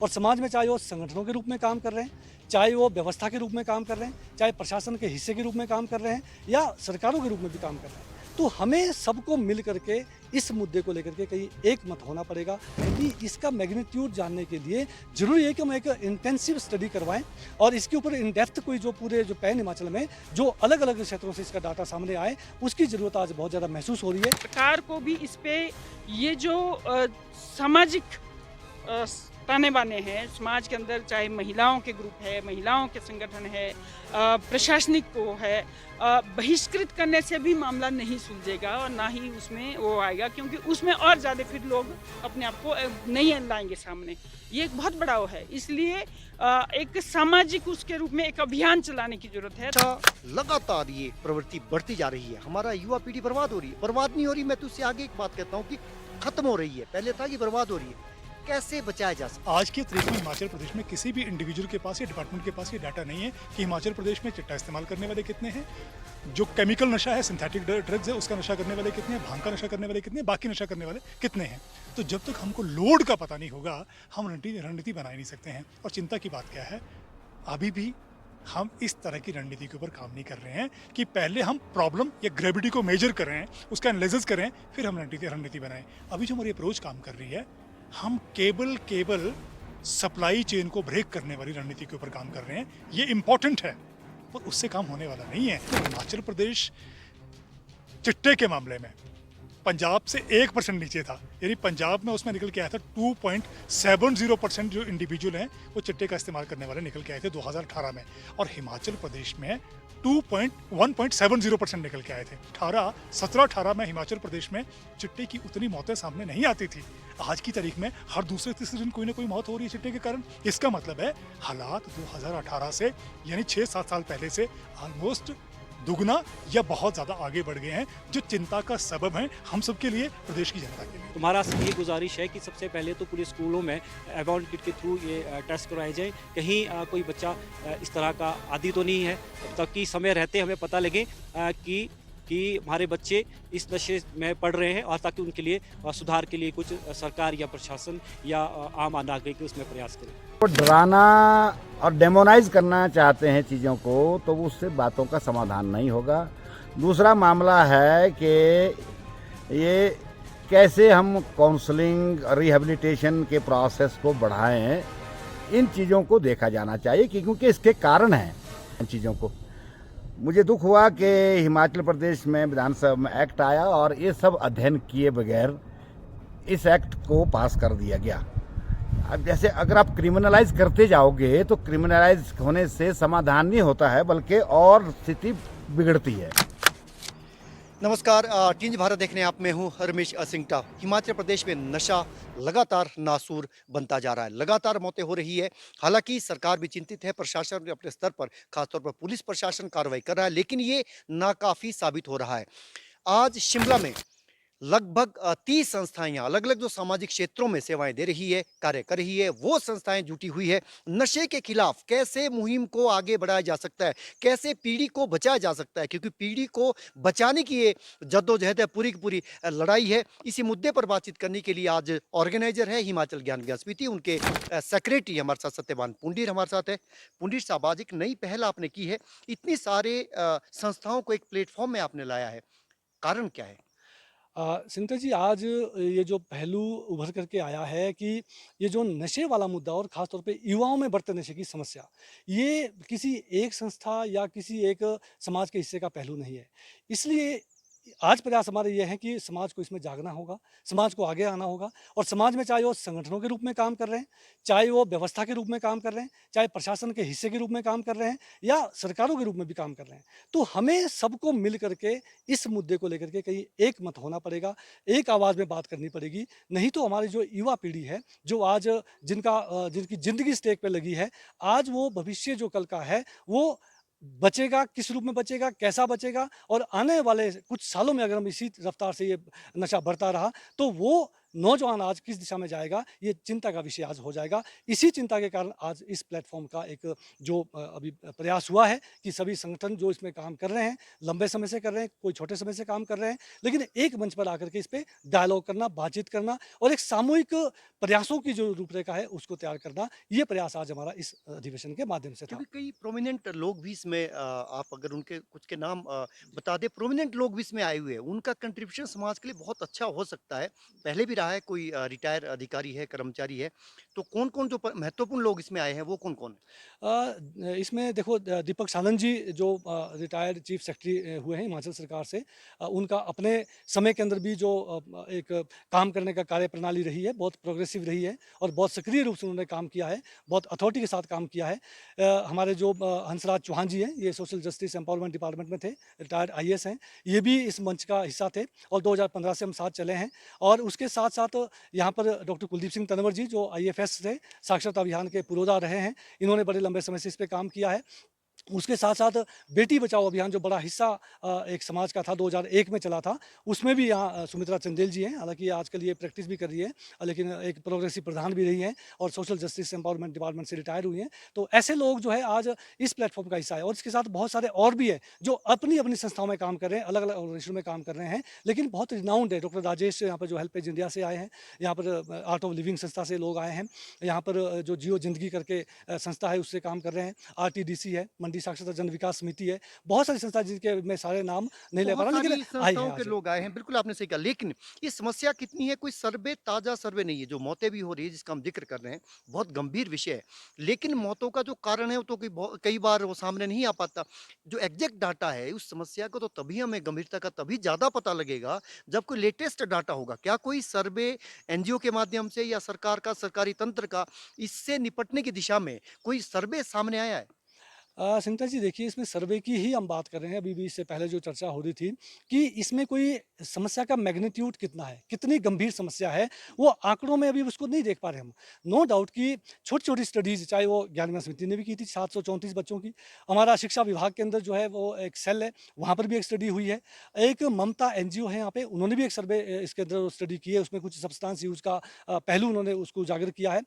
और समाज में चाहे वो संगठनों के रूप में काम कर रहे हैं, चाहे वो व्यवस्था के रूप में काम कर रहे हैं, चाहे प्रशासन के हिस्से के रूप में काम कर रहे हैं या सरकारों के रूप में भी काम कर रहे हैं, तो हमें सबको मिल करके इस मुद्दे को लेकर के कहीं एक मत होना पड़ेगा कि इसका मैग्नीट्यूड जानने के लिए ज़रूरी है कि हम एक इंटेंसिव स्टडी करवाएं और इसके ऊपर इन डेप्थ कोई जो पूरे जो पैन हिमाचल में जो अलग अलग क्षेत्रों से इसका डाटा सामने आए, उसकी ज़रूरत आज बहुत ज़्यादा महसूस हो रही है। सरकार को भी इस पे ये जो सामाजिक ताने बाने हैं समाज के अंदर, चाहे महिलाओं के ग्रुप है, महिलाओं के संगठन है, प्रशासनिक को है, बहिष्कृत करने से भी मामला नहीं सुलझेगा और ना ही उसमें वो आएगा, क्योंकि उसमें और ज़्यादा फिर लोग अपने आप को नहीं लाएंगे सामने। ये एक बहुत बड़ा वो है, इसलिए एक सामाजिक उसके रूप में एक अभियान चलाने की जरूरत है। लगातार ये प्रवृत्ति बढ़ती जा रही है, हमारा युवा पीढ़ी बर्बाद हो रही है। बर्बाद नहीं हो रही, मैं तुझसे आगे एक बात कहता हूँ कि खत्म हो रही है। पहले था कि बर्बाद हो रही है, कैसे बचाया जा सकता? आज की तारीख में हिमाचल प्रदेश में किसी भी इंडिविजुअल के पास या डिपार्टमेंट के पास ये डाटा नहीं है कि हिमाचल प्रदेश में चिट्टा इस्तेमाल करने वाले कितने हैं, जो केमिकल नशा है, सिंथेटिक ड्रग्स है, उसका नशा करने वाले कितने हैं, भांग का नशा करने वाले कितने हैं, बाकी नशा करने वाले कितने हैं। तो जब तक हमको लोड का पता नहीं होगा, हम रणनीति बना ही नहीं सकते हैं। और चिंता की बात क्या है, अभी भी हम इस तरह की रणनीति के ऊपर काम नहीं कर रहे हैं कि पहले हम प्रॉब्लम या ग्रेविटी को मेजर करें, उसका एनालिसिस करें, फिर हम रणनीति बनाएं। अभी जो हमारी अप्रोच काम कर रही है, हम केबल सप्लाई चेन को ब्रेक करने वाली रणनीति के ऊपर काम कर रहे हैं। ये इंपॉर्टेंट है, पर उससे काम होने वाला नहीं है। हिमाचल प्रदेश चिट्टे के मामले में पंजाब से 1% नीचे था, यानी पंजाब में उसमें निकल के आया था 2.70% जो इंडिविजुअल हैं वो चिट्टे का इस्तेमाल करने वाले निकल के आए थे 2018 में, और हिमाचल प्रदेश में 1.70% निकल के आए थे। 17-18 में हिमाचल प्रदेश में चिट्टे की उतनी मौतें सामने नहीं आती थी। आज की तारीख में हर दूसरे तीसरे दिन कोई ना कोई मौत हो रही है चिट्टे के कारण। इसका मतलब है हालात 2018 से यानी 6-7 साल पहले से ऑलमोस्ट दुगना या बहुत ज़्यादा आगे बढ़ गए हैं, जो चिंता का सबब है हम सब के लिए, प्रदेश की जनता के लिए। तुम्हारा ये गुजारिश है कि सबसे पहले तो पूरे स्कूलों में एवॉन किट के थ्रू ये टेस्ट करवाए जाएं, कहीं कोई बच्चा इस तरह का आदी तो नहीं है, ताकि समय रहते हमें पता लगे कि हमारे बच्चे इस नशे में पड़ रहे हैं, और ताकि उनके लिए सुधार के लिए कुछ सरकार या प्रशासन या आम नागरिक उसमें प्रयास करें। वो डराना और डेमोनाइज करना चाहते हैं चीज़ों को, तो उससे बातों का समाधान नहीं होगा। दूसरा मामला है कि ये कैसे हम काउंसलिंग रिहैबिलिटेशन के प्रोसेस को बढ़ाएं, इन चीज़ों को देखा जाना चाहिए, क्योंकि इसके कारण हैं इन चीज़ों को। मुझे दुख हुआ कि हिमाचल प्रदेश में विधानसभा में एक्ट आया और ये सब अध्ययन किए बगैर इस एक्ट को पास कर दिया गया। अब जैसे अगर आप क्रिमिनलाइज करते जाओगे तो क्रिमिनलाइज होने से समाधान नहीं होता है, बल्कि और स्थिति बिगड़ती है। नमस्कार, टीन्ज भारत देखने आप में हूँ रमेश असिंगटा। हिमाचल प्रदेश में नशा लगातार नासूर बनता जा रहा है, लगातार मौतें हो रही है। हालांकि सरकार भी चिंतित है, प्रशासन भी अपने स्तर पर, खासतौर पर पुलिस प्रशासन कार्रवाई कर रहा है, लेकिन ये नाकाफी साबित हो रहा है। आज शिमला में लगभग 30 संस्थाएं यहाँ अलग अलग जो सामाजिक क्षेत्रों में सेवाएं दे रही है, कार्य कर रही है, वो संस्थाएं जुटी हुई है। नशे के खिलाफ कैसे मुहिम को आगे बढ़ाया जा सकता है, कैसे पीढ़ी को बचाया जा सकता है, क्योंकि पीढ़ी को बचाने की ये जद्दोजहद है, पूरी की पूरी लड़ाई है। इसी मुद्दे पर बातचीत करने के लिए आज ऑर्गेनाइजर है हिमाचल ज्ञान व्यासपीठ, उनके सेक्रेटरी हमारे साथ सत्यवान पुंडीर हमारे साथ है। पुंडीर साहब, आज एक नई पहल आपने की है, इतनी सारे संस्थाओं को एक प्लेटफॉर्म में आपने लाया है, कारण क्या है? सिंटर जी, आज ये जो पहलू उभर करके आया है कि ये जो नशे वाला मुद्दा और ख़ास तौर पे युवाओं में बढ़ते नशे की समस्या, ये किसी एक संस्था या किसी एक समाज के हिस्से का पहलू नहीं है। इसलिए आज प्रयास हमारे ये है कि समाज को इसमें जागना होगा, समाज को आगे आना होगा, और समाज में चाहे वो संगठनों के रूप में काम कर रहे हैं, चाहे वो व्यवस्था के रूप में काम कर रहे हैं, चाहे प्रशासन के हिस्से के रूप में काम कर रहे हैं या सरकारों के रूप में भी काम कर रहे हैं, तो हमें सबको मिल करके इस मुद्दे को लेकर के कहीं एक मत होना पड़ेगा, एक आवाज़ में बात करनी पड़ेगी। नहीं तो हमारी जो युवा पीढ़ी है, जो आज जिनकी ज़िंदगी स्टेक पे लगी है, आज वो भविष्य जो कल का है वो बचेगा, किस रूप में बचेगा, कैसा बचेगा, और आने वाले कुछ सालों में अगर हम इसी रफ्तार से ये नशा बढ़ता रहा तो वो नौजवान आज किस दिशा में जाएगा, ये चिंता का विषय आज हो जाएगा। इसी चिंता के कारण आज इस प्लेटफ़ॉर्म का एक जो अभी प्रयास हुआ है कि सभी संगठन जो इसमें काम कर रहे हैं, लंबे समय से कर रहे हैं, कोई छोटे समय से काम कर रहे हैं, लेकिन एक मंच पर आकर के इस पे डायलॉग करना, बातचीत करना और एक सामूहिक प्रयासों की जो रूपरेखा है, उसको तैयार करना, ये प्रयास आज हमारा इस अधिवेशन के माध्यम से था। क्योंकि कई प्रोमिनेंट लोग भी इसमें आप अगर उनके कुछ के नाम बता दें, प्रोमिनेंट लोग भी इसमें आए हुए हैं, उनका कंट्रीब्यूशन समाज के लिए बहुत अच्छा हो सकता है, पहले भी रहा है। कोई रिटायर अधिकारी है, कर्मचारी है, तो कौन-कौन जो महत्वपूर्ण लोग इसमें आए हैं, वो कौन-कौन है? इसमें देखो दीपक सानंद जी जो रिटायर्ड चीफ सेक्रेटरी हुए हैं हिमाचल सरकार से, उनका अपने समय के अंदर भी जो एक काम करने का कार्य प्रणाली रही है, बहुत प्रोग्रेसिव रही है और बहुत सक्रिय रूप से उन्होंने काम किया है, बहुत अथॉरिटी के साथ काम किया है। हमारे जो हंसराज चौहान जी हैं, ये सोशल जस्टिस एम्पावरमेंट डिपार्टमेंट में थे, रिटायर्ड आईएएस हैं, ये भी इस मंच का हिस्सा थे और 2015 से हम साथ चले हैं। और उसके साथ-साथ यहाँ पर डॉक्टर कुलदीप सिंह तंवर जी जो आईएफएस थे, साक्षरता अभियान के पुरोधा रहे हैं, इन्होंने बड़े लंबे समय से इस पे काम किया है। उसके साथ-साथ बेटी बचाओ अभियान जो बड़ा हिस्सा एक समाज का था 2001 में चला था, उसमें भी यहाँ सुमित्रा चंदेल जी हैं, हालाँकि आजकल ये प्रैक्टिस भी कर रही है, लेकिन एक प्रोग्रेसिव प्रधान भी रही हैं और सोशल जस्टिस एम्पावरमेंट डिपार्टमेंट से रिटायर हुई हैं। तो ऐसे लोग जो है आज इस प्लेटफ़ॉर्म का हिस्सा है और इसके साथ बहुत सारे और भी हैं, जो अपनी-अपनी संस्थाओं में काम कर रहे हैं, अलग-अलग ऑर्गेनाइजेशन में काम कर रहे हैं, लेकिन बहुत रिनाउंड है। डॉक्टर राजेश यहाँ पर जो हेल्पेज इंडिया से आए हैं, यहाँ पर आर्ट ऑफ लिविंग संस्था से लोग आए हैं, यहाँ पर जो जियो ज़िंदगी करके संस्था है उससे काम कर रहे हैं, आरटीडीसी है, मंडी साक्षरता जन विकास समिति है, बहुत सारी संस्था जिनके मैं सारे नाम नहीं ले पा बहुत रहा लेकिन सारी आई संस्थाओं हैं के आज। लोग आए हैं, बिल्कुल आपने सही कहा। लेकिन ये समस्या कितनी है, कोई सर्वे ताज़ा सर्वे नहीं है, जो मौतें भी हो रही है जिसका हम ज़िक्र कर रहे हैं, बहुत गंभीर विषय है। लेकिन मौतों का जो कारण है वो तो कई बार वो सामने नहीं आ पाता। जो एग्ज़ैक्ट डाटा है उस समस्या को तो तभी हमें गंभीरता का तभी ज़्यादा पता लगेगा जब कोई लेटेस्ट डाटा होगा। क्या कोई सर्वे एनजीओ के माध्यम से या सरकार का, सरकारी तंत्र का इससे निपटने की दिशा में कोई सर्वे सामने आया है? संगीता जी देखिए इसमें सर्वे की ही हम बात कर रहे हैं, अभी भी इससे पहले जो चर्चा हो रही थी कि इसमें कोई समस्या का मैग्नीट्यूड कितना है, कितनी गंभीर समस्या है, वो आंकड़ों में अभी उसको नहीं देख पा रहे हम। नो डाउट कि छोटी-छोटी स्टडीज़ चाहे वो ज्ञानगण समिति ने भी की थी 734 बच्चों की, हमारा शिक्षा विभाग के अंदर जो है वो एक सेल है, वहाँ पर भी एक स्टडी हुई है। एक ममता एनजीओ है यहाँ पे, उन्होंने भी एक सर्वे इसके अंदर स्टडी की है, उसमें कुछ सब्सटेंस यूज़ का पहलू उन्होंने उसको उजागर किया है।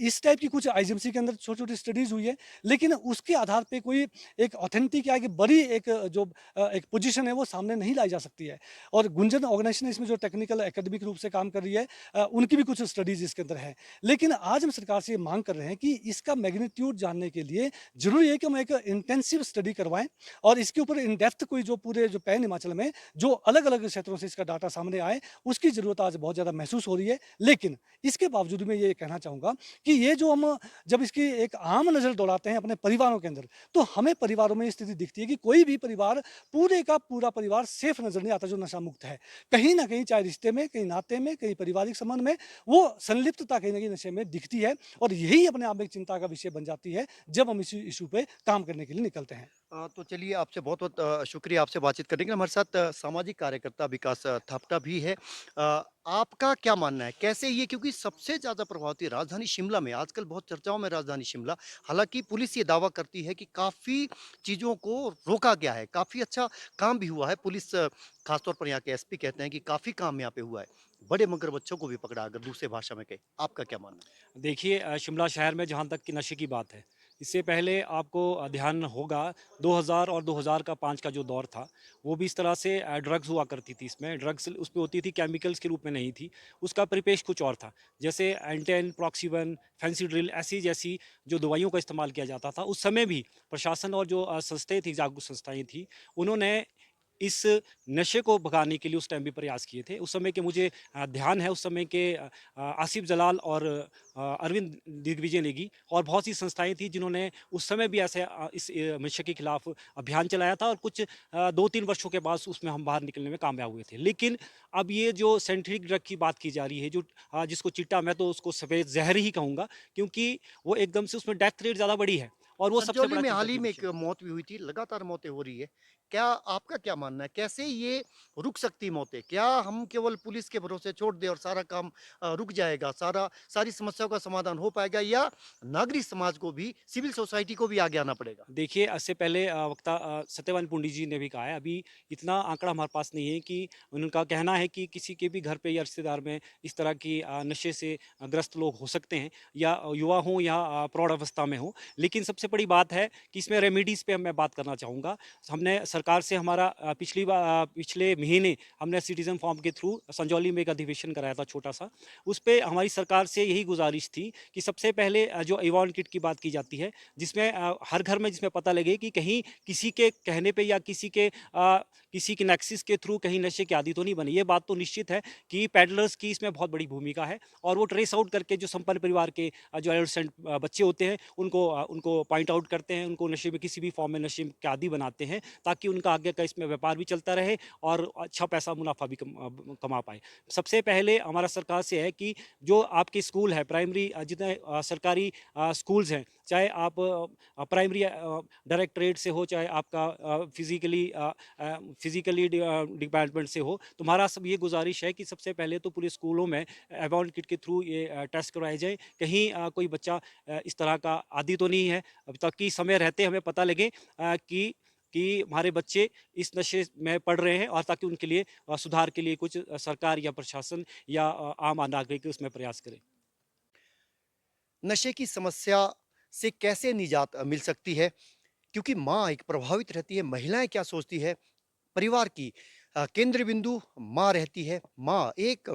इस टाइप की कुछ आईजीएमसी के अंदर छोटी-छोटी स्टडीज़ हुई है, लेकिन उसके आधार पे कोई एक ऑथेंटिक या एक बड़ी एक जो एक पोजीशन है वो सामने नहीं लाई जा सकती है। और गुंजन ऑर्गेनाइजेशन इसमें जो टेक्निकल एकेडमिक रूप से काम कर रही है, उनकी भी कुछ स्टडीज़ इसके अंदर है। लेकिन आज हम सरकार से ये माँग कर रहे हैं कि इसका मैग्नीट्यूड जानने के लिए ज़रूरी है कि हम एक इंटेंसिव स्टडी करवाएँ और इसके ऊपर इन डेप्थ कोई जो पूरे जो पैन हिमाचल में जो अलग-अलग क्षेत्रों से इसका डाटा सामने आए, उसकी ज़रूरत आज बहुत ज़्यादा महसूस हो रही है। लेकिन इसके बावजूद मैं ये कहना चाहूँगा कि ये जो हम जब इसकी एक आम नज़र दौड़ाते हैं अपने परिवारों के अंदर, तो हमें परिवारों में ये स्थिति दिखती है कि कोई भी परिवार पूरे का पूरा परिवार सेफ नज़र नहीं आता जो नशा मुक्त है। कहीं न कहीं चाहे रिश्ते में, कहीं नाते में, कहीं पारिवारिक संबंध में, वो संलिप्तता कहीं न कहीं नशे में दिखती है और यही अपने आप में एक चिंता का विषय बन जाती है, जब हम इस इश्यू पे काम करने के लिए निकलते हैं। तो चलिए आपसे बहुत-बहुत शुक्रिया आपसे बातचीत करने के लिए। हमारे साथ सामाजिक कार्यकर्ता विकास थापटा भी है। आपका क्या मानना है? कैसे ये क्योंकि सबसे ज़्यादा प्रभावित राजधानी शिमला में आजकल बहुत चर्चाओं में राजधानी शिमला, हालाँकि पुलिस ये दावा करती है कि काफ़ी चीज़ों को रोका गया है, काफ़ी अच्छा काम भी हुआ है। पुलिस ख़ासतौर पर यहाँ के एसपी कहते हैं कि काफ़ी काम यहाँ पे हुआ है। बड़े मगरमच्छों को भी पकड़ा अगर दूसरे भाषा में कहें। आपका क्या मानना है? देखिए शिमला शहर में जहाँ तक कि नशे की बात है, इससे पहले आपको ध्यान होगा 2000 और 2005 का जो दौर था, वो भी इस तरह से ड्रग्स हुआ करती थी इसमें। ड्रग्स उसमें होती थी, केमिकल्स के रूप में नहीं थी। उसका परिपेश कुछ और था। जैसे एंटेन, प्रॉक्सीवन, फेंसिड्रिल ऐसी जैसी जो दवाइयों का इस्तेमाल किया जाता था, उस समय भी प्रशासन और जो संस्थाएँ थी, जागरूक संस्थाएँ थी, उन्होंने इस नशे को भगाने के लिए उस टाइम भी प्रयास किए थे। उस समय के मुझे ध्यान है उस समय के आसिफ जलाल और अरविंद दिग्विजय नेगी और बहुत सी संस्थाएँ थी जिन्होंने उस समय भी ऐसे इस नशे के खिलाफ अभियान चलाया था और कुछ 2-3 वर्षों के बाद उसमें हम बाहर निकलने में कामयाब हुए थे। लेकिन अब ये जो सिंथेटिक ड्रग की बात की जा रही है, जो जिसको चिट्टा, मैं तो उसको सफ़ेद ज़हर ही कहूँगा, क्योंकि वो एकदम से उसमें डेथ रेट ज़्यादा बड़ी है और वो सबसे संजौली बड़ा में चिंता हाल ही की में विषय एक है। मौत भी हुई थी, लगातार मौतें हो रही है। क्या आपका क्या मानना है, कैसे ये रुक सकती मौतें? क्या हम केवल पुलिस के भरोसे छोड़ दें और सारा काम रुक जाएगा, सारी समस्याओं का समाधान हो पाएगा, या नागरिक समाज को भी, सिविल सोसाइटी को भी आगे आना पड़ेगा? देखिए, इससे पहले वक्ता सत्यवान पुंडी जी ने भी कहा है, अभी इतना आंकड़ा हमारे पास नहीं है कि उनका कहना है कि किसी के भी घर पे या रिश्तेदार में इस तरह की नशे से ग्रस्त लोग हो सकते हैं, या युवा हों या प्रौढ़ अवस्था में हों। लेकिन सबसे बड़ी बात है कि इसमें रेमेडीज़ पे मैं बात करना चाहूँगा। हमने सरकार से हमारा पिछले महीने हमने सिटीज़न फॉर्म के थ्रू संजौली में एक अधिवेशन कराया था छोटा-सा। उस पे हमारी सरकार से यही गुज़ारिश थी कि सबसे पहले जो इवॉन किट की बात की जाती है, जिसमें हर घर में जिसमें पता लगे कि कहीं किसी के कहने पे या किसी के नेक्सिस के थ्रू कहीं नशे की आदि तो नहीं बनी। ये बात तो निश्चित है कि पेडलर्स की इसमें बहुत बड़ी भूमिका है, और वो ट्रेस आउट करके जो संपन्न परिवार के जो एडोलसेंट बच्चे होते हैं उनको पॉइंट आउट करते हैं, उनको नशे में किसी भी फॉर्म में नशे के आदी बनाते हैं, ताकि उनका आगे का इसमें व्यापार भी चलता रहे और अच्छा पैसा मुनाफा भी कमा पाए। सबसे पहले हमारा सरकार से है कि जो आपके स्कूल है प्राइमरी, जितने सरकारी स्कूल्स हैं, चाहे आप प्राइमरी डायरेक्टरेट से हो, चाहे आपका फिजिकली डिपार्टमेंट से हो, तुम्हारा सब ये गुजारिश है कि सबसे पहले तो पूरे स्कूलों में एवॉन किट के थ्रू ये टेस्ट करवाए जाए, कहीं कोई बच्चा इस तरह का आदी तो नहीं है, अब तक कि समय रहते हमें पता लगे कि हमारे बच्चे इस नशे में पड़ रहे हैं, और ताकि उनके लिए सुधार के लिए कुछ सरकार या प्रशासन या आम नागरिक उसमें प्रयास करें। नशे की समस्या से कैसे निजात मिल सकती है? क्योंकि माँ एक प्रभावित रहती है, महिलाएं क्या सोचती है, परिवार की केंद्र बिंदु माँ रहती है। माँ, एक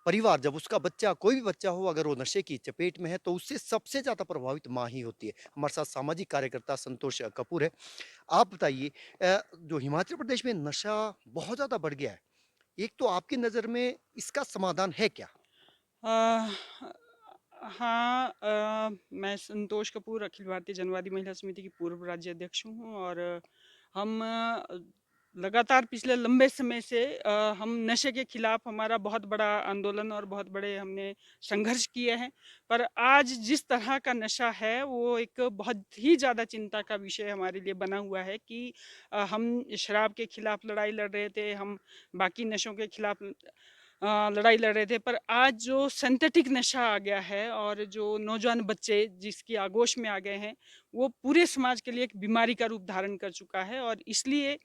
परिवार जब उसका बच्चा, कोई भी बच्चा हो, अगर वो नशे की चपेट में है तो उससे सबसे ज़्यादा प्रभावित माँ ही होती है। हमारे साथ सामाजिक कार्यकर्ता संतोष कपूर है। आप बताइए, जो हिमाचल प्रदेश में नशा बहुत ज़्यादा बढ़ गया है, एक तो आपकी नज़र में इसका समाधान है क्या? अ, हाँ, मैं संतोष कपूर अखिल भारतीय जनवादी महिला समिति की पूर्व राज्य अध्यक्ष हूँ, और हम लगातार पिछले लंबे समय से हम नशे के खिलाफ हमारा बहुत बड़ा आंदोलन और बहुत बड़े हमने संघर्ष किए हैं। पर आज जिस तरह का नशा है वो एक बहुत ही ज़्यादा चिंता का विषय हमारे लिए बना हुआ है कि हम शराब के खिलाफ लड़ाई लड़ रहे थे, हम बाकी नशों के खिलाफ लड़ाई लड़ रहे थे, पर आज जो सिंथेटिक नशा आ गया है और जो नौजवान बच्चे जिसकी आगोश में आ गए हैं, वो पूरे समाज के लिए एक बीमारी का रूप धारण कर चुका है। और इसलिए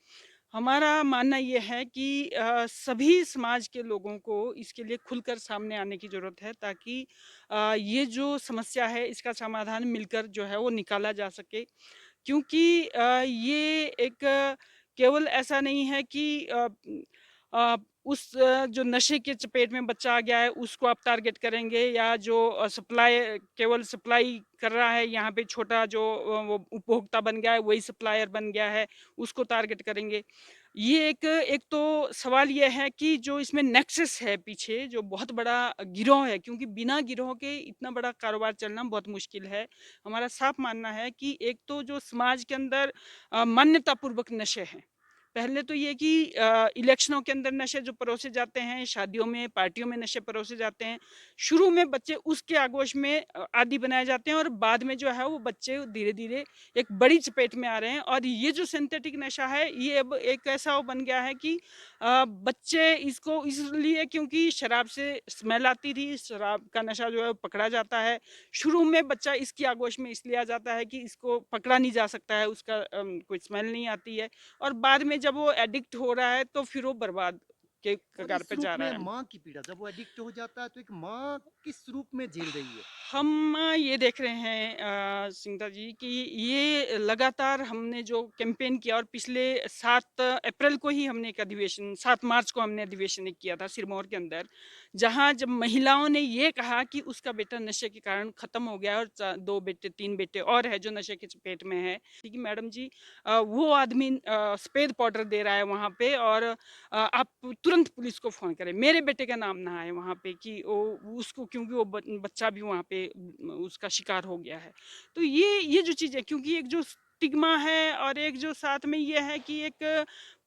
हमारा मानना ये है कि सभी समाज के लोगों को इसके लिए खुलकर सामने आने की ज़रूरत है, ताकि ये जो समस्या है इसका समाधान मिलकर जो है वो निकाला जा सके। क्योंकि ये एक केवल ऐसा नहीं है कि जो नशे के चपेट में बच्चा आ गया है उसको आप टारगेट करेंगे, या जो सप्लाई केवल सप्लाई कर रहा है, यहाँ पे छोटा जो वो उपभोक्ता बन गया है वही सप्लायर बन गया है, उसको टारगेट करेंगे। ये एक एक तो सवाल ये है कि जो इसमें नेक्सस है पीछे, जो बहुत बड़ा गिरोह है, क्योंकि बिना गिरोह के इतना बड़ा कारोबार चलना बहुत मुश्किल है। हमारा साफ मानना है कि एक तो जो समाज के अंदर मान्यता पूर्वक नशे हैं। पहले तो ये कि इलेक्शनों के अंदर नशे जो परोसे जाते हैं, शादियों में, पार्टियों में नशे परोसे जाते हैं। शुरू में बच्चे उसके आगोश में आदी बनाए जाते हैं, और बाद में जो है वो बच्चे धीरे-धीरे एक बड़ी चपेट में आ रहे हैं। और ये जो सिंथेटिक नशा है, ये अब एक ऐसा वो बन गया है कि बच्चे इसको इसलिए, क्योंकि शराब से स्मेल आती थी, शराब का नशा जो है वो पकड़ा जाता है। शुरू में बच्चा इसकी आगोश में इसलिए आ जाता है कि इसको पकड़ा नहीं जा सकता है, उसका कोई स्मेल नहीं आती है, और बाद में जब वो एडिक्ट हो रहा है तो फिर वो बर्बाद के और कगार इस पे रूप जा रहा में है। माँ की पीड़ा, जब वो एडिक्ट हो जाता है तो एक माँ किस रूप में झेल रही है? हम ये देख रहे हैं सिंगता जी कि ये लगातार हमने जो कैंपेन किया, और पिछले 7 अप्रैल को ही हमने एक अधिवेशन, 7 मार्च को हमने अधिवेशन एक किया था सिरमौर के अंदर, जहां जब महिलाओं ने ये कहा कि उसका बेटा नशे के कारण खत्म हो गया, और 2 बेटे 3 बेटे और है जो नशे के चपेट में है, कि मैडम जी वो आदमी सफेद पाउडर दे रहा है वहाँ पे, और आप तुरंत पुलिस को फ़ोन करें। मेरे बेटे का नाम ना आए वहाँ पे कि उसको, क्योंकि वो बच्चा भी वहाँ पे उसका शिकार हो गया है। तो ये जो चीज़ है, क्योंकि एक जो स्टिग्मा है और एक जो साथ में ये है कि एक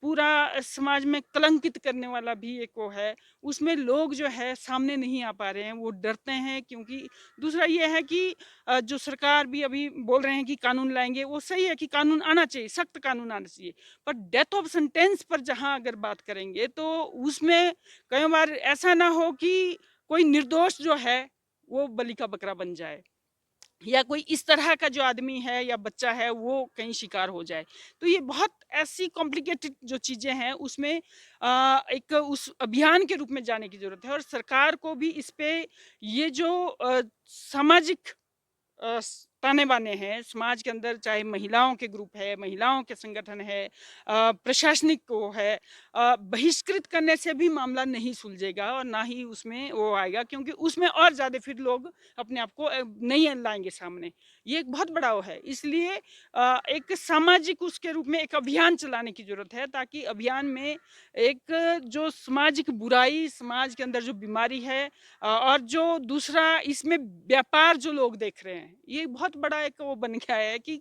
पूरा समाज में कलंकित करने वाला भी एक वो है, उसमें लोग जो है सामने नहीं आ पा रहे हैं, वो डरते हैं क्योंकि दूसरा ये है कि जो सरकार भी अभी बोल रहे हैं कि कानून लाएँगे, वो सही है कि कानून आना चाहिए, सख्त कानून आना चाहिए। पर डेथ ऑफ सेंटेंस पर जहाँ अगर बात करेंगे तो उसमें कई बार ऐसा ना हो कि कोई निर्दोष जो है, वो बलि का बकरा बन जाए। या कोई इस तरह का जो आदमी है या बच्चा है वो कहीं शिकार हो जाए। तो ये बहुत ऐसी कॉम्प्लिकेटेड जो चीज़ें हैं उसमें एक उस अभियान के रूप में जाने की ज़रूरत है और सरकार को भी इस पे ये जो सामाजिक ताने-बाने हैं, समाज के अंदर चाहे महिलाओं के ग्रुप है, महिलाओं के संगठन है, प्रशासनिक को है, बहिष्कृत करने से भी मामला नहीं सुलझेगा और ना ही उसमें वो आएगा क्योंकि उसमें और ज़्यादा फिर लोग अपने आप को नहीं लाएँगे सामने। ये एक बहुत बड़ा वो है। इसलिए एक सामाजिक उसके रूप में एक अभियान चलाने की ज़रूरत है ताकि अभियान में एक जो सामाजिक बुराई, समाज के अंदर जो बीमारी है और जो दूसरा इसमें व्यापार जो लोग देख रहे हैं, ये बहुत बड़ा एक वो बन गया है कि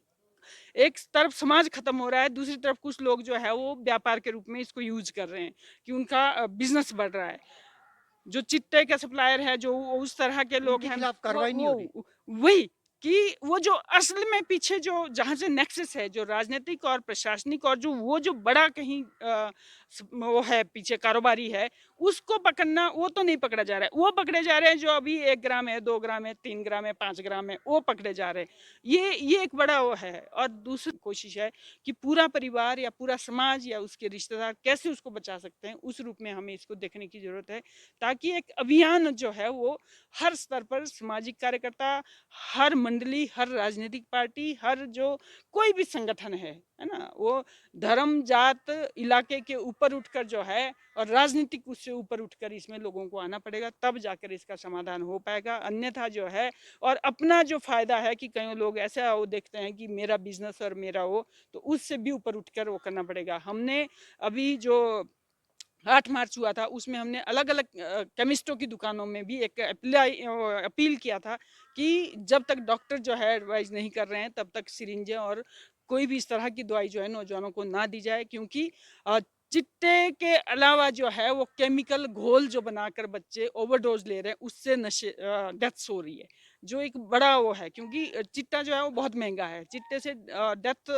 एक तरफ समाज खत्म हो रहा है, दूसरी तरफ कुछ लोग जो है वो व्यापार के रूप में इसको यूज़ कर रहे हैं कि उनका बिज़नेस बढ़ रहा है। जो चिट्टे के सप्लायर है, जो उस तरह के लोग उनके हैं, खिलाफ कार्रवाई नहीं हो रही? वही कि वो जो असल में पीछे जो जहाँ से नेक्सस है, जो राजनीतिक और प्रशासनिक और जो वो जो बड़ा कहीं वो है पीछे कारोबारी है, उसको पकड़ना वो तो नहीं पकड़ा जा रहा है। वो पकड़े जा रहे हैं जो अभी 1 ग्राम है, 2 ग्राम है, 3 ग्राम है, 5 ग्राम है, वो पकड़े जा रहे हैं। ये एक बड़ा वो है और दूसरी कोशिश है कि पूरा परिवार या पूरा समाज या उसके रिश्तेदार कैसे उसको बचा सकते हैं, उस रूप में हमें इसको देखने की ज़रूरत है। ताकि एक अभियान जो है वो हर स्तर पर सामाजिक कार्यकर्ता, हर मंडली, हर राजनीतिक पार्टी, हर जो कोई भी संगठन है ना? वो धर्म, जात, इलाके के ऊपर उठकर जो है और राजनीतिक उससे ऊपर उठकर इसमें लोगों को आना पड़ेगा, तब जाकर इसका समाधान हो पाएगा। अन्यथा जो है और अपना जो फ़ायदा है कि कई लोग ऐसा वो देखते हैं कि मेरा बिज़नेस और मेरा वो, तो उससे भी ऊपर उठकर वो करना पड़ेगा। हमने अभी जो 8 मार्च हुआ था उसमें हमने अलग-अलग केमिस्टों की दुकानों में भी एक अपील किया था कि जब तक डॉक्टर जो है एडवाइस नहीं कर रहे हैं तब तक सिरिंजें और कोई भी इस तरह की दवाई जो है नौजवानों को ना दी जाए क्योंकि चिट्टे के अलावा जो है वो केमिकल घोल जो बनाकर बच्चे ओवरडोज ले रहे हैं उससे डेथ्स हो रही है जो एक बड़ा वो है क्योंकि चिट्टा जो है वो बहुत महंगा है चिट्टे से डेथ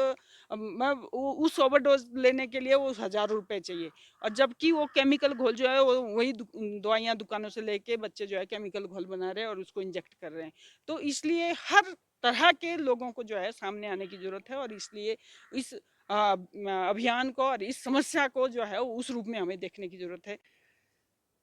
उस ओवरडोज लेने के लिए वो हज़ारों रुपए चाहिए और जबकि वो केमिकल घोल जो है वो वही दवाइयाँ दुकानों से लेके बच्चे जो है केमिकल घोल बना रहे हैं और उसको इंजेक्ट कर रहे हैं तो इसलिए हर तरह के लोगों को जो है सामने आने की जरूरत है और इसलिए इस अभियान को और इस समस्या को जो है उस रूप में हमें देखने की जरूरत है।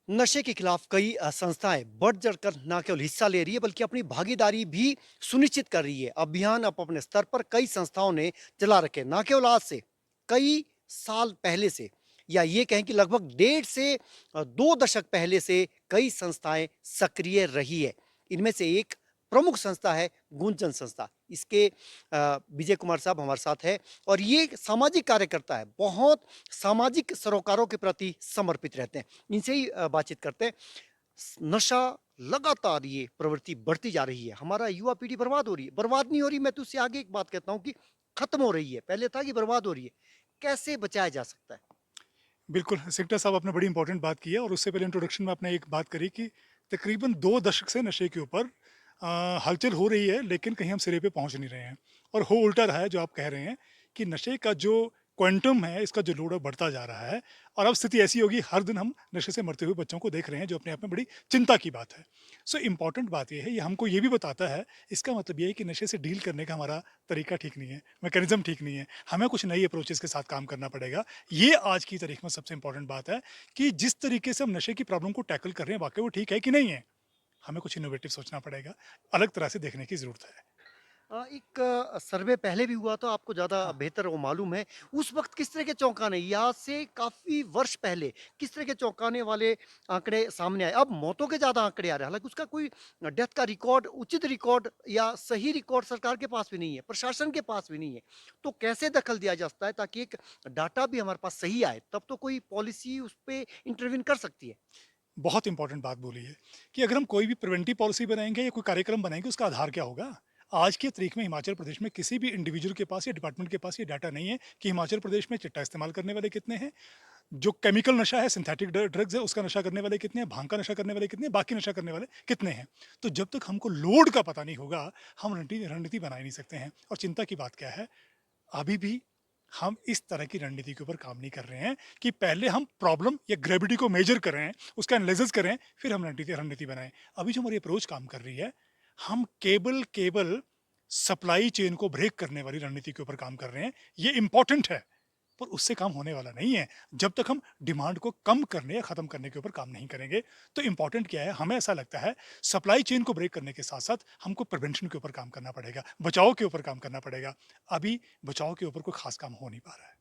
नशे के खिलाफ कई संस्थाएं बढ़ चढ़कर न केवल हिस्सा ले रही है बल्कि अपनी भागीदारी भी सुनिश्चित कर रही है। अभियान अब अपने स्तर पर कई संस्थाओं ने चला रखे, न केवल आज से, कई साल पहले से, या ये कहें कि लगभग 1.5 से 2 दशक पहले से कई संस्थाएं सक्रिय रही है। इनमें से एक प्रमुख संस्था है गुंजन संस्था। इसके विजय कुमार साहब हमारे साथ है और ये एक सामाजिक कार्यकर्ता है, बहुत सामाजिक सरोकारों के प्रति समर्पित रहते हैं। इनसे ही बातचीत करते हैं। नशा लगातार ये प्रवृत्ति बढ़ती जा रही है, हमारा युवा पीढ़ी बर्बाद हो रही है। बर्बाद नहीं हो रही, मैं तो उससे आगे एक बात कहता हूँ कि खत्म हो रही है। पहले था कि बर्बाद हो रही है, कैसे बचाया जा सकता है? बिल्कुल, सिक्टा साहब आपने बड़ी इंपॉर्टेंट बात की है और उससे पहले इंट्रोडक्शन में आपने एक बात करी कि तकरीबन 2 दशक से नशे के ऊपर हलचल हो रही है, लेकिन कहीं हम सिरे पे पहुंच नहीं रहे हैं और हो उल्टा रहा है जो आप कह रहे हैं कि नशे का जो क्वांटम है, इसका जो लोड है बढ़ता जा रहा है और अब स्थिति ऐसी होगी, हर दिन हम नशे से मरते हुए बच्चों को देख रहे हैं, जो अपने आप में बड़ी चिंता की बात है। सो इम्पॉर्टेंट बात ये है, ये हमको ये भी बताता है, इसका मतलब ये है कि नशे से डील करने का हमारा तरीका ठीक नहीं है, मैकेनिज्म ठीक नहीं है, हमें कुछ नई अप्रोचेस के साथ काम करना पड़ेगा। ये आज की तारीख में सबसे इंपॉर्टेंट बात है कि जिस तरीके से हम नशे की प्रॉब्लम को टैकल कर रहे हैं, वाकई वो ठीक है कि नहीं है? हमें कुछ इनोवेटिव सोचना पड़ेगा, अलग तरह से देखने की ज़रूरत है। एक सर्वे पहले भी हुआ था, आपको ज़्यादा हाँ। बेहतर वो मालूम है। उस वक्त किस तरह के चौंकाने, या से काफ़ी वर्ष पहले किस तरह के चौंकाने वाले आंकड़े सामने आए? अब मौतों के ज़्यादा आंकड़े आ रहे हैं, हालांकि उसका कोई डेथ का रिकॉर्ड, उचित रिकॉर्ड या सही रिकॉर्ड सरकार के पास भी नहीं है, प्रशासन के पास भी नहीं है। तो कैसे दखल दिया जा सकता है ताकि एक डाटा भी हमारे पास सही आए, तब तो कोई पॉलिसी उस पर इंटरवीन कर सकती है। बहुत इंपॉर्टेंट बात बोली है कि अगर हम कोई भी प्रिवेंटिव पॉलिसी बनाएंगे या कोई कार्यक्रम बनाएंगे, उसका आधार क्या होगा? आज की तारीख में हिमाचल प्रदेश में किसी भी इंडिविजुअल के पास या डिपार्टमेंट के पास ये डाटा नहीं है कि हिमाचल प्रदेश में चिट्टा इस्तेमाल करने वाले कितने हैं, जो केमिकल नशा है, सिंथेटिक ड्रग्स है, उसका नशा करने वाले कितने हैं, भांग का नशा करने वाले कितने हैं, बाकी नशा करने वाले कितने हैं। तो जब तक हमको लोड का पता नहीं होगा, हम रणनीति बना ही नहीं सकते हैं। और चिंता की बात क्या है, अभी भी हम इस तरह की रणनीति के ऊपर काम नहीं कर रहे हैं कि पहले हम प्रॉब्लम या ग्रेविटी को मेजर करें, उसका एनालिसिस करें, फिर हम रणनीति बनाएं। अभी जो हमारी अप्रोच काम कर रही है, हम केवल सप्लाई चेन को ब्रेक करने वाली रणनीति के ऊपर काम कर रहे हैं। ये इंपॉर्टेंट है, पर उससे काम होने वाला नहीं है जब तक हम डिमांड को कम करने या ख़त्म करने के ऊपर काम नहीं करेंगे। तो इंपॉर्टेंट क्या है, हमें ऐसा लगता है सप्लाई चेन को ब्रेक करने के साथ साथ हमको प्रिवेंशन के ऊपर काम करना पड़ेगा, बचाव के ऊपर काम करना पड़ेगा। अभी बचाव के ऊपर कोई खास काम हो नहीं पा रहा है।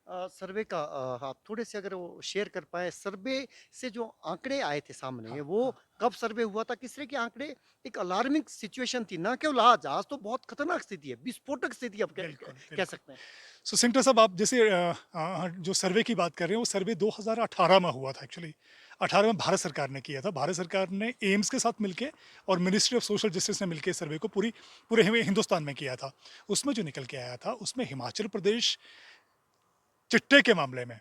सर्वे का आप थोड़े से अगर वो शेयर कर पाए, सर्वे से जो आंकड़े आए थे सामने, हाँ, वो कब सर्वे हुआ था, किस तरह के आंकड़े? एक अलार्मिंग सिचुएशन थी ना केवल आज तो बहुत खतरनाक स्थिति है, विस्फोटक स्थिति अब कह सकते हैं। सो सिंगटा साहब, आप जैसे जो सर्वे की बात कर रहे हैं, वो सर्वे 2018 में हुआ था। एक्चुअली 18 में भारत सरकार ने किया था। भारत सरकार ने एम्स के साथ मिलके और मिनिस्ट्री ऑफ सोशल जस्टिस ने मिलके सर्वे को पूरे हिंदुस्तान में किया था। उसमें जो निकल के आया था, उसमें हिमाचल प्रदेश चिट्टे के मामले में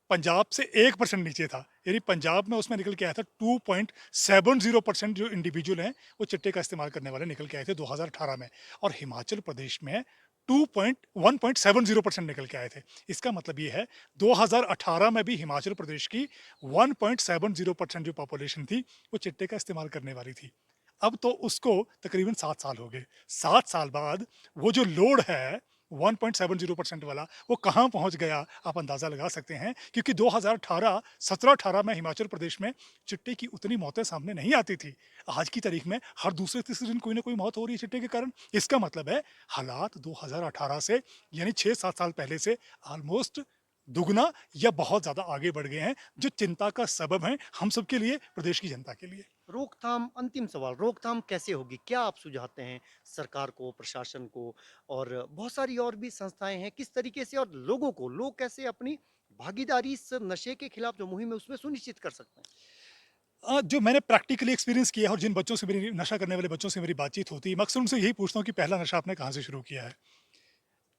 पंजाब से 1% नीचे था। यानी पंजाब में उसमें निकल के आया था 2.70% जो इंडिविजुअल हैं वो चिट्टे का इस्तेमाल करने वाले निकल के आए थे 2018 में, और हिमाचल प्रदेश में 1.70% निकल के आए थे। इसका मतलब ये है 2018 में भी हिमाचल प्रदेश की 1.70% जो पॉपुलेशन थी वो चिट्टे का इस्तेमाल करने वाली थी। अब तो उसको तकरीबन 7 साल हो गए। 7 साल बाद वो जो लोड है 1.70% वाला, वो कहाँ पहुँच गया, आप अंदाज़ा लगा सकते हैं। क्योंकि 17-18 में हिमाचल प्रदेश में चिट्टे की उतनी मौतें सामने नहीं आती थी। आज की तारीख में हर दूसरे तीसरे दिन कोई ना कोई मौत हो रही है चिट्टे के कारण। इसका मतलब है हालात 2018 से यानी 6-7 साल पहले से ऑलमोस्ट दुगना या बहुत ज़्यादा आगे बढ़ गए हैं, जो चिंता का सबब है हम सबके लिए, प्रदेश की जनता के लिए। रोकथाम, अंतिम सवाल, रोकथाम कैसे होगी? क्या आप सुझाते हैं सरकार को, प्रशासन को, और बहुत सारी और भी संस्थाएं हैं, किस तरीके से, और लोग कैसे अपनी भागीदारी इस नशे के खिलाफ जो मुहिम है उसमें सुनिश्चित कर सकते हैं? जो मैंने प्रैक्टिकली एक्सपीरियंस किया है और जिन बच्चों से मेरी नशा करने वाले बच्चों से मेरी बातचीत होती है, मैं अक्सर उनसे यही पूछता हूँ कि पहला नशा आपने कहाँ से शुरू किया है।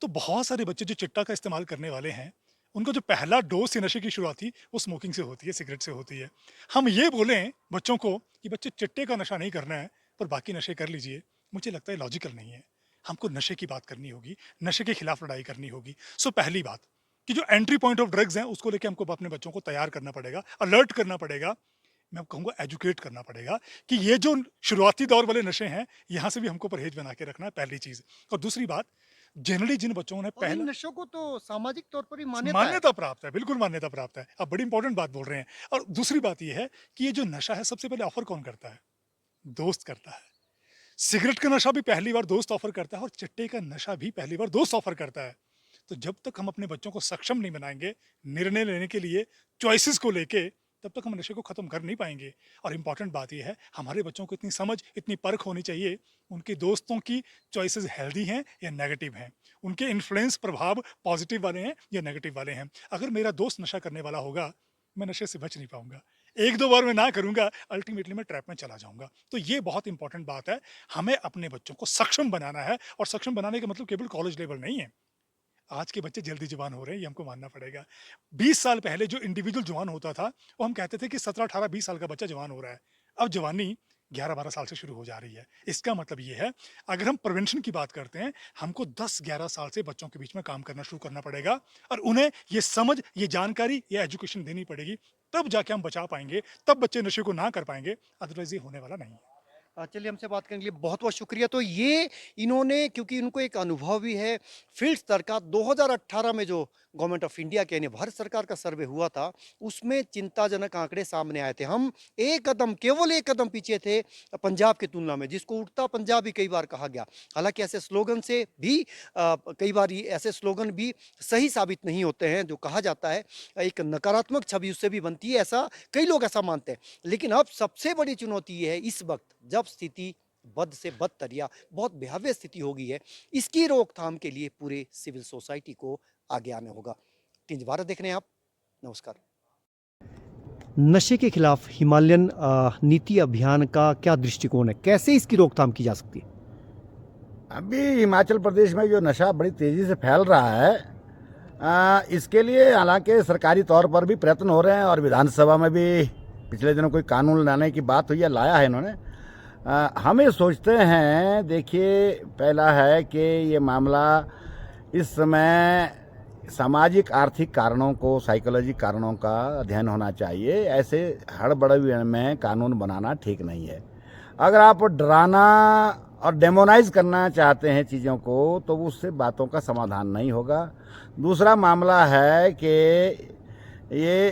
तो बहुत सारे बच्चे जो चिट्टा का इस्तेमाल करने वाले हैं, उनका जो पहला डोज से नशे की शुरुआत थी वो स्मोकिंग से होती है, सिगरेट से होती है। हम ये बोलें बच्चों को कि बच्चे चिट्टे का नशा नहीं करना है पर बाकी नशे कर लीजिए, मुझे लगता है लॉजिकल नहीं है। हमको नशे की बात करनी होगी, नशे के खिलाफ लड़ाई करनी होगी। सो पहली बात कि जो एंट्री पॉइंट ऑफ ड्रग्स हैं उसको लेके हमको अपने बच्चों को तैयार करना पड़ेगा, अलर्ट करना पड़ेगा, मैं कहूँगा एजुकेट करना पड़ेगा कि ये जो शुरुआती दौर वाले नशे हैं यहाँ से भी हमको परहेज बना के रखना है, पहली चीज़। और दूसरी बात, जनरली जिन बच्चों ने और इन पहला नशों को तो सामाजिक तौर पर भी मान्यता है। मान्यता प्राप्त है, बिल्कुल मान्यता प्राप्त है। आप बड़ी इंपॉर्टेंट बात बोल रहे हैं। और दूसरी बात यह है कि ये जो नशा है सबसे पहले ऑफर कौन करता है? दोस्त करता है। सिगरेट का नशा भी पहली बार दोस्त ऑफर करता है और चिट्टे का नशा भी पहली बार दोस्त ऑफर करता है। तो जब तक हम अपने बच्चों को सक्षम नहीं बनाएंगे निर्णय लेने के लिए, चॉइसेस को लेके, तब तक हम नशे को ख़त्म कर नहीं पाएंगे। और इम्पॉर्टेंट बात यह है, हमारे बच्चों को इतनी समझ, इतनी परख होनी चाहिए, उनके दोस्तों की चॉइसेस हेल्दी हैं या नेगेटिव हैं, उनके इन्फ्लुएंस प्रभाव पॉजिटिव वाले हैं या नेगेटिव वाले हैं। अगर मेरा दोस्त नशा करने वाला होगा, मैं नशे से बच नहीं पाऊंगा। 1-2 बार मैं ना करूंगा, अल्टीमेटली मैं ट्रैप में चला जाऊंगा। तो ये बहुत इंपॉर्टेंट बात है। हमें अपने बच्चों को सक्षम बनाना है, और सक्षम बनाने का मतलब केवल कॉलेज लेवल नहीं है। आज के बच्चे जल्दी जवान हो रहे हैं, ये हमको मानना पड़ेगा। 20 साल पहले जो इंडिविजुअल जवान होता था, वो हम कहते थे कि 17, 18, 20 साल का बच्चा जवान हो रहा है। अब जवानी 11-12 साल से शुरू हो जा रही है। इसका मतलब ये है, अगर हम प्रिवेंशन की बात करते हैं, हमको 10-11 साल से बच्चों के बीच में काम करना शुरू करना पड़ेगा, और उन्हें ये समझ, ये जानकारी, ये एजुकेशन देनी पड़ेगी। तब जाके हम बचा पाएंगे, तब बच्चे नशे को ना कर पाएंगे, अदरवाइज ये होने वाला नहीं है। चलिए, हमसे बात करने के लिए बहुत बहुत शुक्रिया। तो ये इन्होंने, क्योंकि इनको एक अनुभव भी है फील्ड स्तर का, 2018 में जो गवर्नमेंट ऑफ इंडिया के यानी भारत सरकार का सर्वे हुआ था, उसमें चिंताजनक आंकड़े सामने आए थे। हम केवल एक कदम पीछे थे पंजाब की तुलना में, जिसको उठता पंजाब भी कई बार कहा गया। हालांकि ऐसे स्लोगन से भी कई बार ऐसे स्लोगन भी सही साबित नहीं होते हैं। जो कहा जाता है एक नकारात्मक छवि उससे भी बनती है, ऐसा कई लोग ऐसा मानते हैं। लेकिन अब सबसे बड़ी चुनौती ये है, इस वक्त जब स्थिति बद से बदतर या बहुत भयावह स्थिति हो गई है, इसकी रोकथाम के लिए पूरे सिविल सोसाइटी को आगे आने होगा। टिंज भारत देख रहे हैं आप, नमस्कार। नशे के खिलाफ हिमालयन नीति अभियान का क्या दृष्टिकोण है, कैसे इसकी रोकथाम की जा सकती है? अभी हिमाचल प्रदेश में जो नशा बड़ी तेज़ी से फैल रहा है, इसके लिए हालांकि सरकारी तौर पर भी प्रयत्न हो रहे हैं और विधानसभा में भी पिछले दिनों कोई कानून लाने की बात हुई है, लाया है इन्होंने। हम ये सोचते हैं, देखिए पहला है कि ये मामला इस समय सामाजिक आर्थिक कारणों को, साइकोलॉजिक कारणों का अध्ययन होना चाहिए। ऐसे हड़बड़ी में कानून बनाना ठीक नहीं है। अगर आप डराना और डेमोनाइज करना चाहते हैं चीज़ों को, तो उससे बातों का समाधान नहीं होगा। दूसरा मामला है कि ये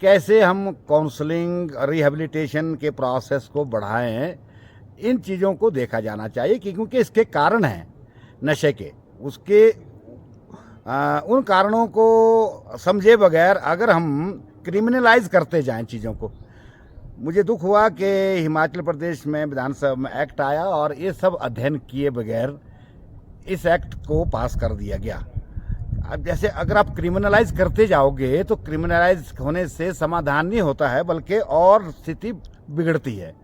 कैसे हम काउंसलिंग, रिहैबिलिटेशन के प्रोसेस को बढ़ाएं, इन चीज़ों को देखा जाना चाहिए क्योंकि इसके कारण हैं नशे के। उसके उन कारणों को समझे बगैर अगर हम क्रिमिनलाइज करते जाएं चीज़ों को, मुझे दुख हुआ कि हिमाचल प्रदेश में विधानसभा में एक्ट आया और ये सब अध्ययन किए बगैर इस एक्ट को पास कर दिया गया। अब जैसे अगर आप क्रिमिनलाइज करते जाओगे तो क्रिमिनलाइज होने से समाधान नहीं होता है, बल्कि और स्थिति बिगड़ती है।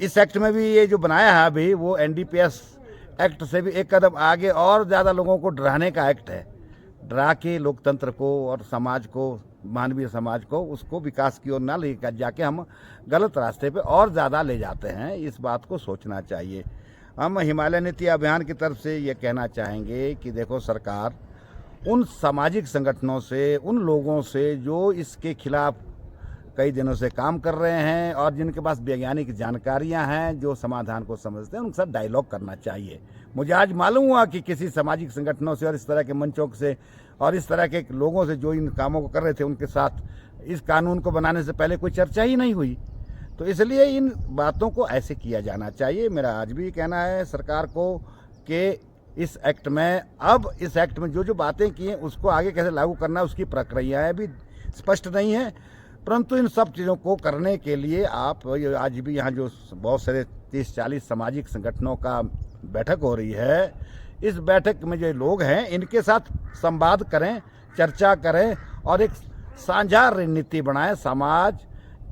इस एक्ट में भी ये जो बनाया है अभी, वो एनडीपीएस एक्ट से भी एक कदम आगे और ज़्यादा लोगों को डराने का एक्ट है। डरा के लोकतंत्र को और समाज को, मानवीय समाज को, उसको विकास की ओर ना ले जाके हम गलत रास्ते पे और ज़्यादा ले जाते हैं। इस बात को सोचना चाहिए। हम हिमालय नीति अभियान की तरफ से ये कहना चाहेंगे कि देखो, सरकार उन सामाजिक संगठनों से, उन लोगों से जो इसके खिलाफ कई दिनों से काम कर रहे हैं और जिनके पास वैज्ञानिक जानकारियां हैं, जो समाधान को समझते हैं, उनके साथ डायलॉग करना चाहिए। मुझे आज मालूम हुआ कि किसी सामाजिक संगठनों से और इस तरह के मंचों से और इस तरह के लोगों से जो इन कामों को कर रहे थे, उनके साथ इस कानून को बनाने से पहले कोई चर्चा ही नहीं हुई। तो इसलिए इन बातों को ऐसे किया जाना चाहिए। मेरा आज भी कहना है सरकार को कि इस एक्ट में, अब इस एक्ट में जो जो बातें की हैं उसको आगे कैसे लागू करना है, उसकी प्रक्रियाएं भी स्पष्ट नहीं है। परंतु इन सब चीज़ों को करने के लिए आप आज भी यहाँ जो बहुत सारे 30-40 सामाजिक संगठनों का बैठक हो रही है, इस बैठक में जो लोग हैं इनके साथ संवाद करें, चर्चा करें और एक साझा रणनीति बनाएं। समाज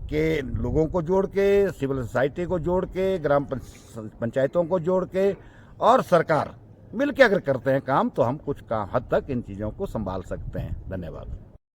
के लोगों को जोड़ के, सिविल सोसाइटी को जोड़ के, ग्राम पंचायतों को जोड़ के और सरकार मिल के अगर करते हैं काम, तो हम कुछ हद तक इन चीज़ों को संभाल सकते हैं। धन्यवाद।